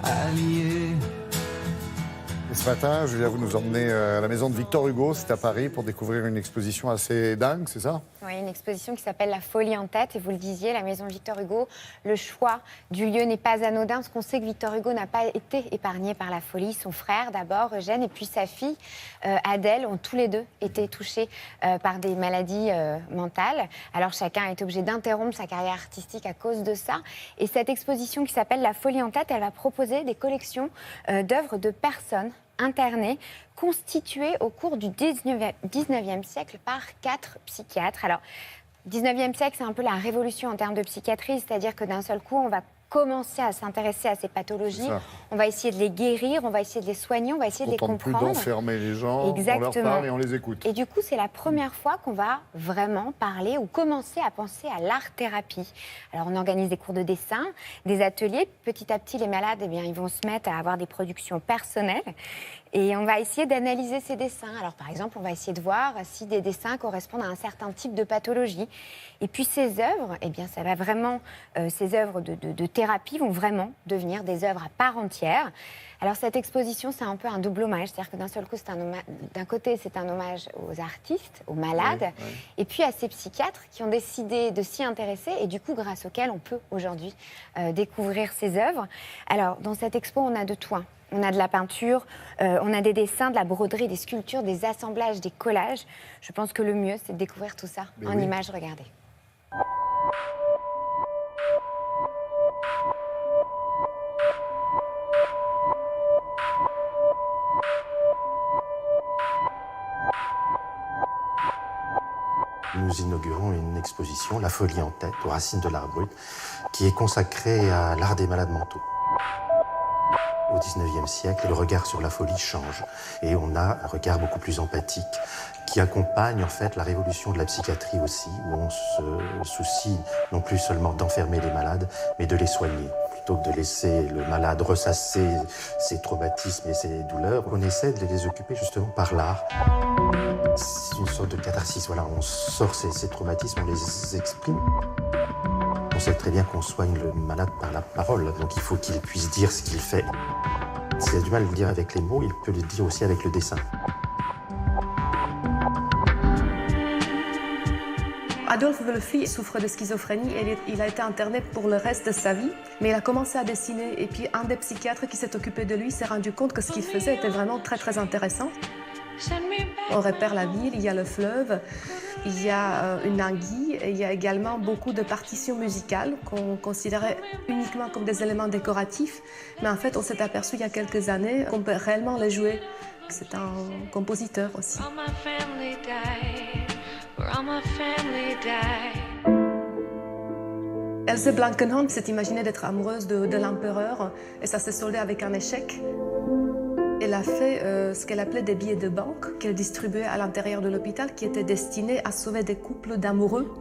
alliés. Et ce matin, Julia, vous nous emmenez à la maison de Victor Hugo, c'est à Paris, pour découvrir une exposition assez dingue, c'est ça? Oui, une exposition qui s'appelle La folie en tête. Et vous le disiez, la maison Victor Hugo, le choix du lieu n'est pas anodin, parce qu'on sait que Victor Hugo n'a pas été épargné par la folie. Son frère, d'abord, Eugène, et puis sa fille, Adèle, ont tous les deux été touchés par des maladies mentales. Alors chacun a été obligé d'interrompre sa carrière artistique à cause de ça. Et cette exposition qui s'appelle La folie en tête, elle va proposer des collections d'œuvres de personnes internées, constituées au cours du 19e siècle par 4 psychiatres. Alors, 19e siècle, c'est un peu la révolution en termes de psychiatrie, c'est-à-dire que d'un seul coup, on va commencer à s'intéresser à ces pathologies, on va essayer de les guérir, on va essayer de les soigner, on va essayer de les comprendre. On ne tente plus d'enfermer les gens, Exactement. on leur parle et on les écoute. Et du coup, c'est la première fois qu'on va vraiment parler ou commencer à penser à l'art-thérapie. Alors, on organise des cours de dessin, des ateliers. Petit à petit, les malades, eh bien, ils vont se mettre à avoir des productions personnelles. Et on va essayer d'analyser ces dessins. Alors, par exemple, on va essayer de voir si des dessins correspondent à un certain type de pathologie. Et puis, ces œuvres, eh bien, ça va vraiment, ces œuvres de thérapie vont vraiment devenir des œuvres à part entière. Alors, cette exposition, c'est un peu un double hommage. C'est-à-dire que d'un seul coup, d'un côté, c'est un hommage aux artistes, aux malades, et puis à ces psychiatres qui ont décidé de s'y intéresser et du coup, grâce auxquels on peut aujourd'hui découvrir ces œuvres. Alors, dans cette expo, on a de tout. On a de la peinture, on a des dessins, de la broderie, des sculptures, des assemblages, des collages. Je pense que le mieux, c'est de découvrir tout ça en images. Regardez. Nous inaugurons une exposition, La folie en tête, aux racines de l'art brut, qui est consacrée à l'art des malades mentaux. Au XIXe siècle, le regard sur la folie change et on a un regard beaucoup plus empathique qui accompagne en fait la révolution de la psychiatrie aussi, où on se soucie non plus seulement d'enfermer les malades, mais de les soigner. Plutôt que de laisser le malade ressasser ses traumatismes et ses douleurs, on essaie de les occuper justement par l'art. C'est une sorte de catharsis, voilà, on sort ces traumatismes, on les exprime. On sait très bien qu'on soigne le malade par la parole, donc il faut qu'il puisse dire ce qu'il fait. S'il a du mal à le dire avec les mots, il peut le dire aussi avec le dessin. Adolphe Wölfli souffre de schizophrénie et il a été interné pour le reste de sa vie. Mais il a commencé à dessiner et puis un des psychiatres qui s'est occupé de lui s'est rendu compte que ce qu'il faisait était vraiment très très intéressant. On repère la ville, il y a le fleuve, il y a une anguille et il y a également beaucoup de partitions musicales qu'on considérait uniquement comme des éléments décoratifs. Mais en fait, on s'est aperçu il y a quelques années qu'on peut réellement les jouer. C'est un compositeur aussi. Else Blankenhorn s'est imaginée d'être amoureuse de l'empereur et ça s'est soldé avec un échec. Elle a fait ce qu'elle appelait des billets de banque qu'elle distribuait à l'intérieur de l'hôpital qui étaient destinés à sauver des couples d'amoureux.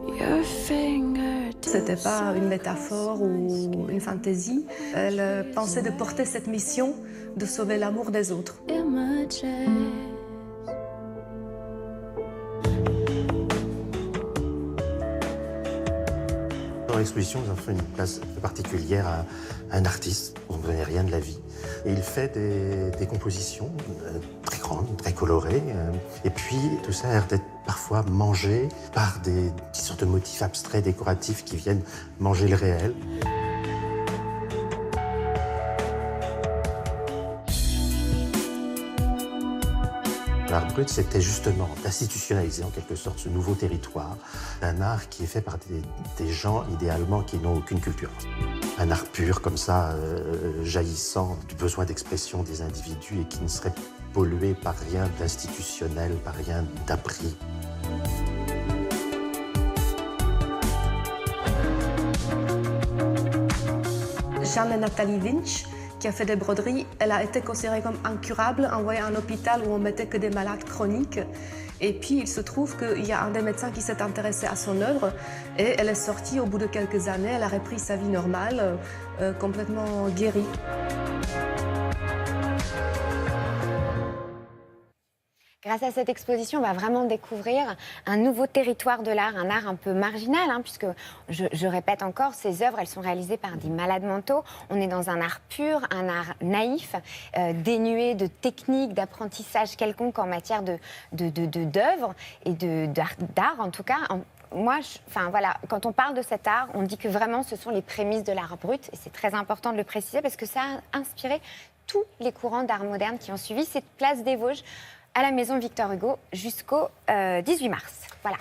C'était pas une métaphore ou une fantaisie. Elle pensait de porter cette mission de sauver l'amour des autres. Dans l'exposition, nous avons fait une place particulière à un artiste dont on ne connaît rien de la vie. Et il fait des compositions très grandes, très colorées. Et puis, tout ça a l'air d'être parfois mangé par des sortes de motifs abstraits, décoratifs qui viennent manger le réel. L'art brut, c'était justement d'institutionnaliser en quelque sorte ce nouveau territoire, un art qui est fait par des gens idéalement qui n'ont aucune culture. Un art pur comme ça, jaillissant du besoin d'expression des individus et qui ne serait pollué par rien d'institutionnel, par rien d'abri. Jeanne et Nathalie Winch, qui a fait des broderies, elle a été considérée comme incurable, envoyée à un hôpital où on mettait que des malades chroniques. Et puis il se trouve qu'il y a un des médecins qui s'est intéressé à son œuvre et elle est sortie au bout de quelques années, elle a repris sa vie normale, complètement guérie. Grâce à cette exposition, on va vraiment découvrir un nouveau territoire de l'art, un art un peu marginal, puisque, je répète encore, ces œuvres, elles sont réalisées par des malades mentaux. On est dans un art pur, un art naïf, dénué de techniques, d'apprentissage quelconque en matière d'œuvres et d'art en tout cas. Moi, voilà, quand on parle de cet art, on dit que vraiment ce sont les prémices de l'art brut. Et c'est très important de le préciser parce que ça a inspiré tous les courants d'art moderne qui ont suivi cette place des Vosges à la Maison Victor Hugo jusqu'au 18 mars. Voilà.